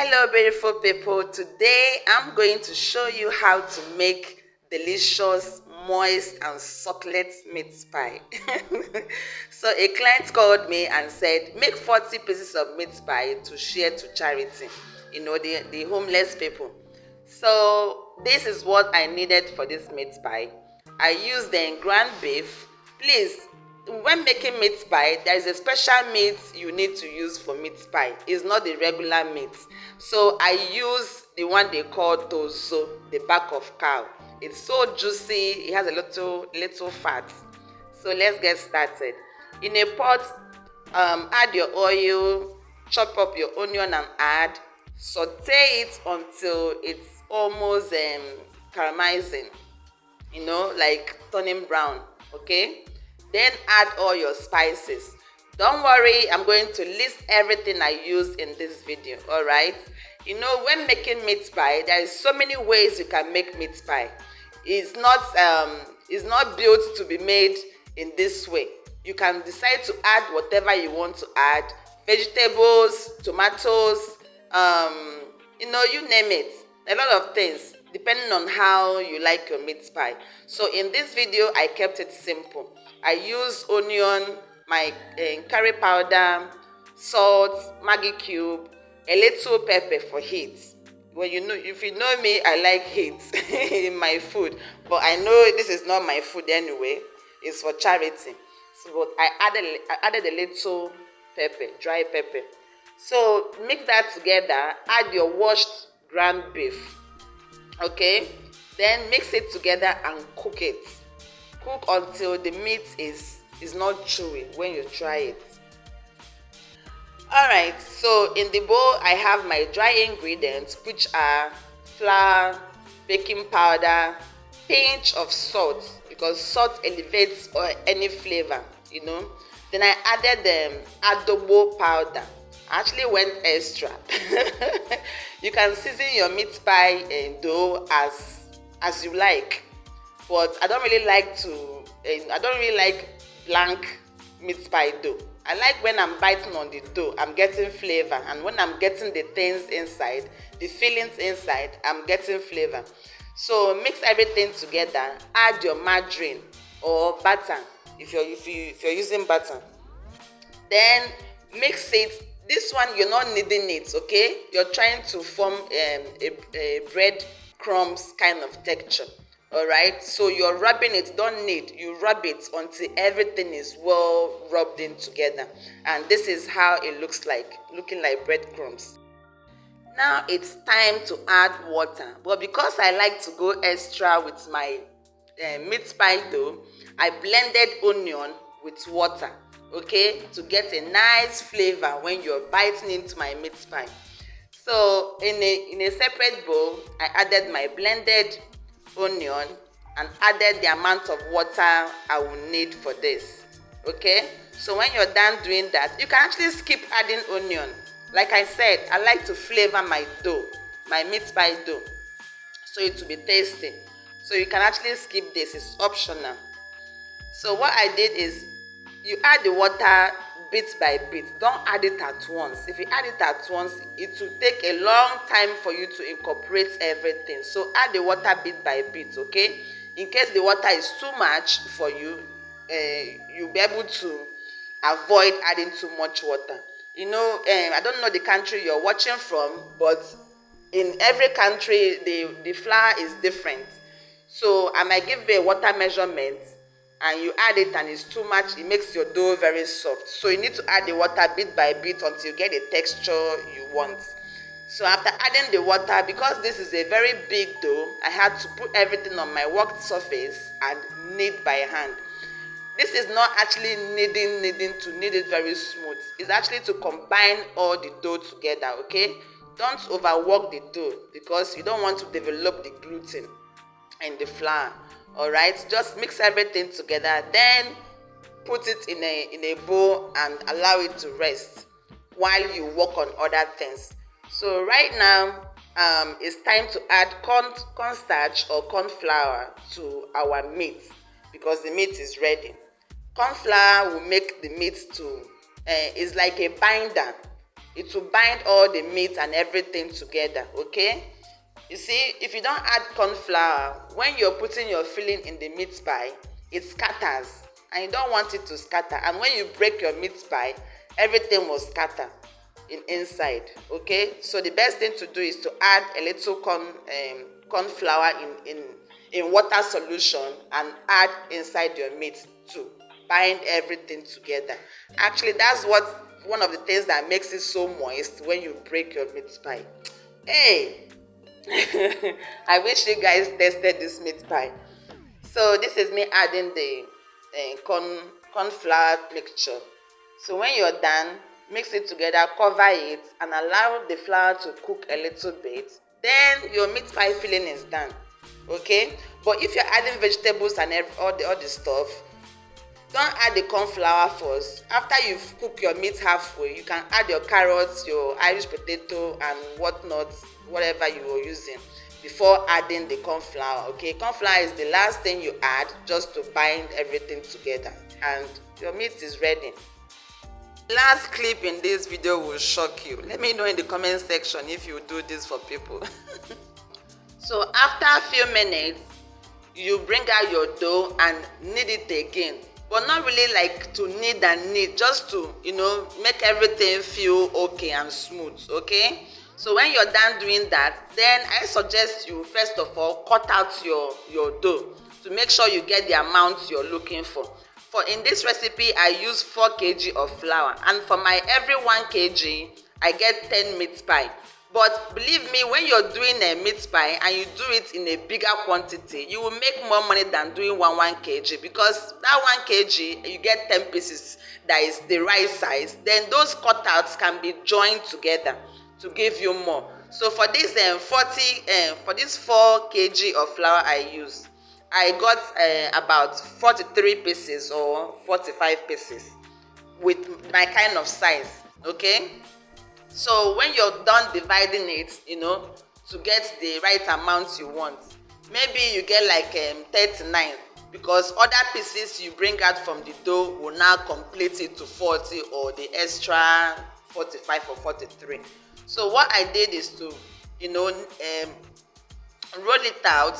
Hello beautiful people, today I'm going to show you how to make delicious, moist and succulent meat pie. So a client called me and said make 40 pieces of meat pie to share to charity, the homeless people. So this is what I needed for this meat pie. I used the ground beef. Please, when making meat pie, there is a special meat you need to use for meat pie. It's not the regular meat. So I use the one they call tozo, the back of cow. It's so juicy. It has a little fat. So let's get started. In a pot, add your oil, chop up your onion and add, saute it until it's almost caramelizing, like turning brown. Okay, then add all your spices. Don't worry, I'm going to list everything I use in this video. All right, when making meat pie, there is so many ways you can make meat pie. It's not built to be made in this way. You can decide to add whatever you want to add, vegetables, tomatoes, you name it, a lot of things depending on how you like your meat pie. So in this video I kept it simple. I use onion, my curry powder, salt, Maggi cube, a little pepper for heat. Well, if you know me, I like heat in my food, but I know this is not my food anyway. It's for charity. So but I added a little pepper, dry pepper. So mix that together, add your washed ground beef. Okay, then mix it together and cook it. Cook until the meat is not chewy when you try it. Alright, so in the bowl I have my dry ingredients, which are flour, baking powder, pinch of salt, because salt elevates any flavor. Then I added adobo powder. I actually went extra. You can season your meat pie dough as you like, but I don't really like blank meat pie dough. I like when I'm biting on the dough, I'm getting flavor, and when I'm getting the things inside, the fillings inside, I'm getting flavor. So mix everything together. Add your margarine or butter if you're using butter. Then mix it. This one you're not kneading it, okay? You're trying to form a bread crumbs kind of texture. All right, so you're rubbing it. Don't knead, you rub it until everything is well rubbed in together, and this is how it looks like, looking like breadcrumbs. Now it's time to add water, but because I like to go extra with my meat pie dough, I blended onion with water, okay, to get a nice flavor when you're biting into my meat pie. So in a separate bowl, I added my blended onion and added the amount of water I will need for this. Okay, so when you're done doing that, you can actually skip adding onion. Like I said, I like to flavor my dough, my meat pie dough, so it will be tasty. So you can actually skip this, it's optional. So what I did is, you add the water bit by bit. Don't add it at once. If you add it at once, it will take a long time for you to incorporate everything. So add the water bit by bit, okay? In case the water is too much for you, you'll be able to avoid adding too much water. I don't know the country you're watching from, but in every country the flour is different. So I might give a water measurement and you add it and it's too much, it makes your dough very soft. So you need to add the water bit by bit until you get the texture you want. So after adding the water, because this is a very big dough, I had to put everything on my work surface and knead by hand. This is not actually kneading to knead it very smooth. It's actually to combine all the dough together, okay? Don't overwork the dough because you don't want to develop the gluten in the flour. All right, just mix everything together, then put it in a bowl and allow it to rest while you work on other things. So right now it's time to add cornstarch or corn flour to our meat, because the meat is ready. Corn flour will make the meat to is like a binder It will bind all the meat and everything together. Okay, you see, if you don't add corn flour, when you're putting your filling in the meat pie, it scatters, and you don't want it to scatter. And when you break your meat pie, everything will scatter inside. Okay, so the best thing to do is to add a little corn flour in water solution and add inside your meat to bind everything together. Actually, that's one of the things that makes it so moist when you break your meat pie. Hey, I wish you guys tested this meat pie. So this is me adding the corn flour mixture. So when you're done, mix it together, cover it, and allow the flour to cook a little bit. Then your meat pie filling is done. Okay, but if you're adding vegetables and all the stuff, don't add the corn flour first. After you've cooked your meat halfway, you can add your carrots, your Irish potato, and whatnot, whatever you are using, before adding the corn flour. Okay, corn flour is the last thing you add, just to bind everything together, and your meat is ready. Last clip in this video will shock you. Let me know in the comment section if you do this for people. So after a few minutes, you bring out your dough and knead it again, but not really like to knead and knead, just to make everything feel okay and smooth. Okay, so when you're done doing that, then I suggest you first of all cut out your dough to make sure you get the amount you're looking for. For in this recipe, I use 4 kg of flour, and for my every 1 kg I get 10 meat pie. But believe me, when you're doing a meat pie and you do it in a bigger quantity, you will make more money than doing 1 kg, because that 1 kg you get 10 pieces that is the right size. Then those cutouts can be joined together to give you more. So for this 4 kg of flour I use, I got about 43 pieces or 45 pieces with my kind of size. Okay, so when you're done dividing it, to get the right amount you want, maybe you get like 39, because other pieces you bring out from the dough will now complete it to 40, or the extra 45 or 43. So what I did is to roll it out.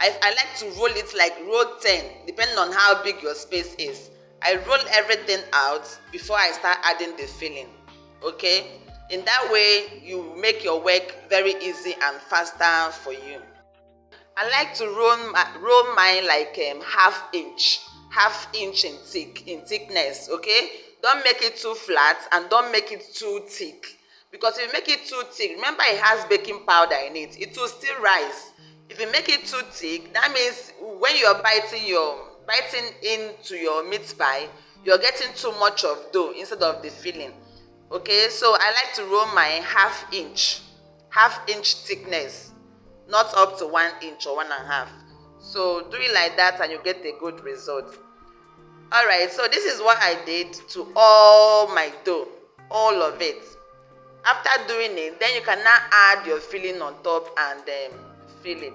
I like to roll it like roll 10, depending on how big your space is. I roll everything out before I start adding the filling. Okay, in that way you make your work very easy and faster for you. I like to roll mine like half inch in thickness. Okay, don't make it too flat and don't make it too thick, because if you make it too thick, remember it has baking powder in it, it will still rise. If you make it too thick, that means when you're biting into your meat pie, you're getting too much of dough instead of the filling. Okay, so I like to roll my half inch thickness, not up to 1 inch or 1.5. So do it like that and you get a good result. All right, so this is what I did to all my dough, all of it. After doing it, then you can now add your filling on top and fill it.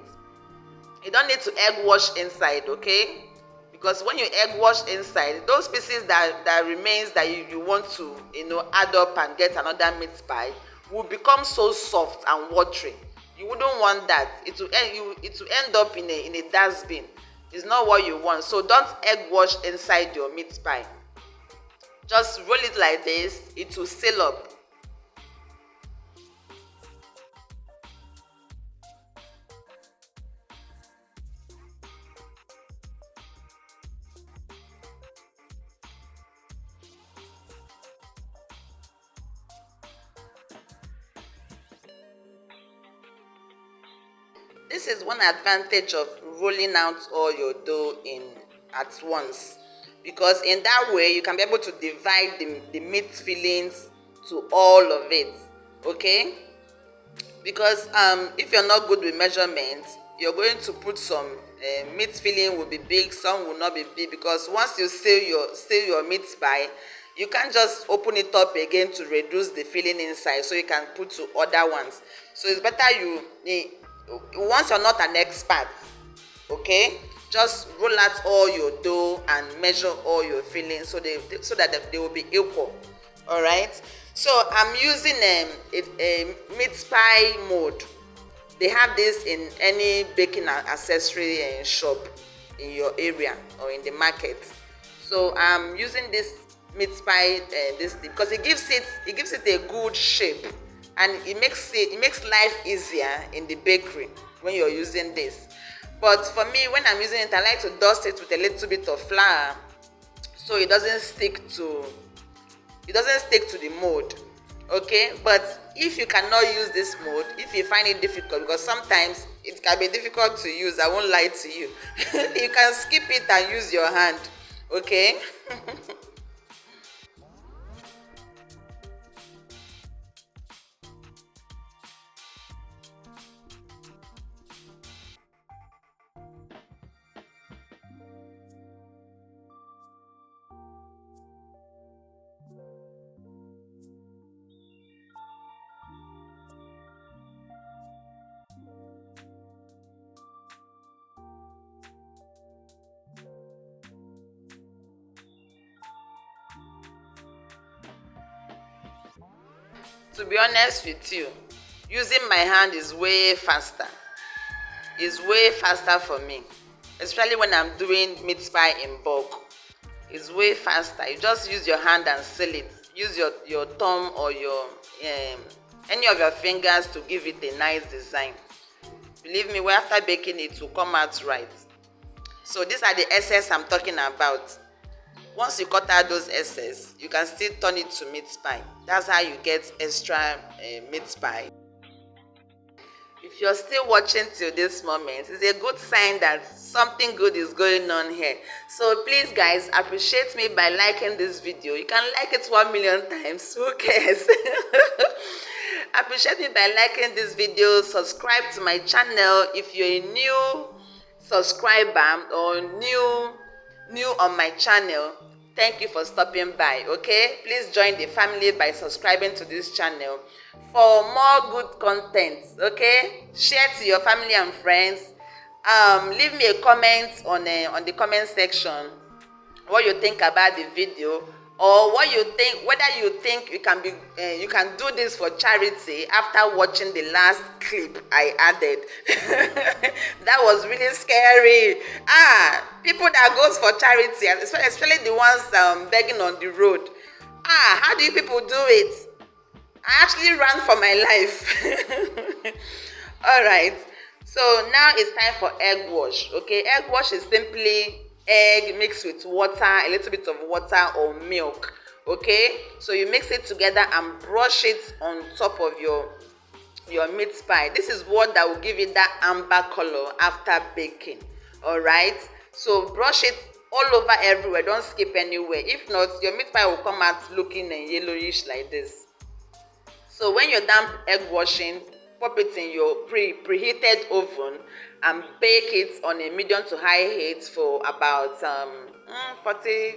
You don't need to egg wash inside, okay? Because when you egg wash inside, those pieces that remains that you want to add up and get another meat pie will become so soft and watery. You wouldn't want that. It will end up in a dustbin. It's not what you want. So don't egg wash inside your meat pie. Just roll it like this. It will seal up. This is one advantage of rolling out all your dough in at once, because in that way you can be able to divide the meat fillings to all of it. Okay, because if you're not good with measurements, you're going to put some meat filling will be big, some will not be big, because once you seal your meat pie, you can't just open it up again to reduce the filling inside, so you can put to other ones. So it's better once you're not an expert, okay, just roll out all your dough and measure all your fillings so that they will be equal. All right, So I'm using a meat pie mode. They have this in any baking accessory shop in your area or in the market. So I'm using this meat pie this thing because it gives it a good shape, and it makes life easier in the bakery when you're using this. But for me, when I'm using it, I like to dust it with a little bit of flour so it doesn't stick to the mold. Okay, but if you cannot use this mode, if you find it difficult, because sometimes it can be difficult to use, I won't lie to you, you can skip it and use your hand. Okay. To be honest with you, using my hand is way faster. It's way faster for me, especially when I'm doing meat pie in bulk. It's way faster. You just use your hand and seal it. Use your thumb or your any of your fingers to give it a nice design. Believe me, after baking it will come out right. So these are the excess I'm talking about. Once you cut out those excess, you can still turn it to meat pie. That's how you get extra meat pie. If you're still watching till this moment, it's a good sign that something good is going on here. So please guys, appreciate me by liking this video. You can like it 1,000,000 times, who cares? Appreciate me by liking this video. Subscribe to my channel if you're a new subscriber or new on my channel. Thank you for stopping by. Okay, please join the family by subscribing to this channel for more good content. Okay, share to your family and friends. Leave me a comment on the comment section what you think about the video, or what you think, whether you think you can do this for charity after watching the last clip I added. That was really scary. People that goes for charity, especially the ones begging on the road. How do you people do it? I actually ran for my life. All right, so now it's time for egg wash. Okay, egg wash is simply egg mixed with water, a little bit of water or milk. Okay, so you mix it together and brush it on top of your meat pie. This is what that will give it that amber color after baking. All right, so brush it all over everywhere, don't skip anywhere. If not, your meat pie will come out looking yellowish like this. So when you're done egg washing, pop it in your preheated oven and bake it on a medium to high heat for about 40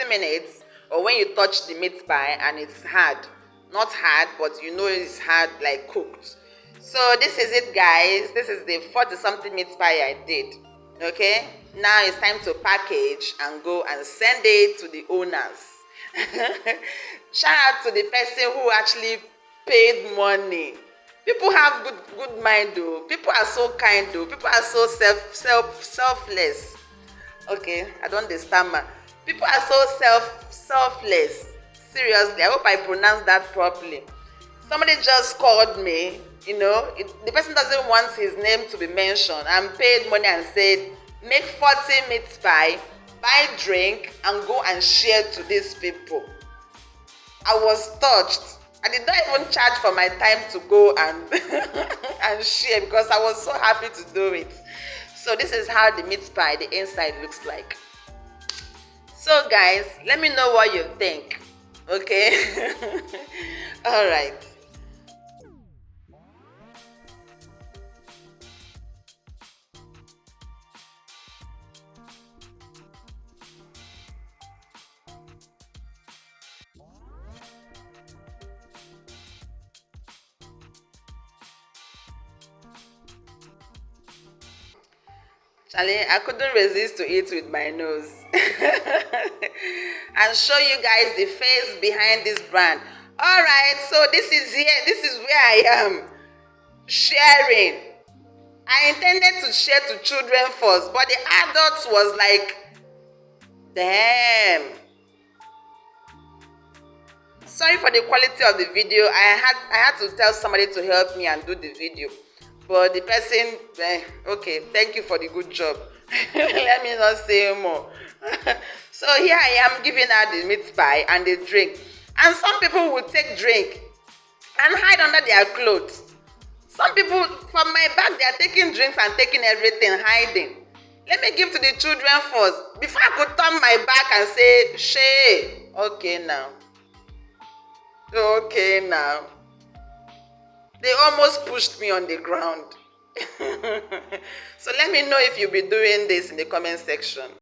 minutes. Or when you touch the meat pie and it's hard, not hard, but you know it's hard, like cooked. So this is it, guys. This is the 40 something meat pie I did. Okay, now it's time to package and go and send it to the owners. Shout out to the person who actually paid money. People have good mind though. People are so kind though. People are so selfless. Okay, I don't understand. People are so selfless. Seriously, I hope I pronounced that properly. Somebody just called me. The person doesn't want his name to be mentioned, and paid money and said, make 40 meat pie, buy drink, and go and share to these people. I was touched. I did not even charge for my time to go and and share, because I was so happy to do it. So this is how the meat pie, the inside, looks like. So guys, let me know what you think. Okay. All right. Charlie, I couldn't resist to eat with my nose. And show you guys the face behind this brand. All right, so this is where I am sharing. I intended to share to children first, but the adults was like, damn. Sorry for the quality of the video. I had to tell somebody to help me and do the video, but the person, okay, thank you for the good job. Let me not say more. So here I am giving her the meat pie and the drink, and some people will take drink and hide under their clothes. Some people from my back, they are taking drinks and taking everything, hiding. Let me give to the children first before I could turn my back and say, Shay, okay now. Okay now. They almost pushed me on the ground. So let me know if you'll be doing this in the comment section.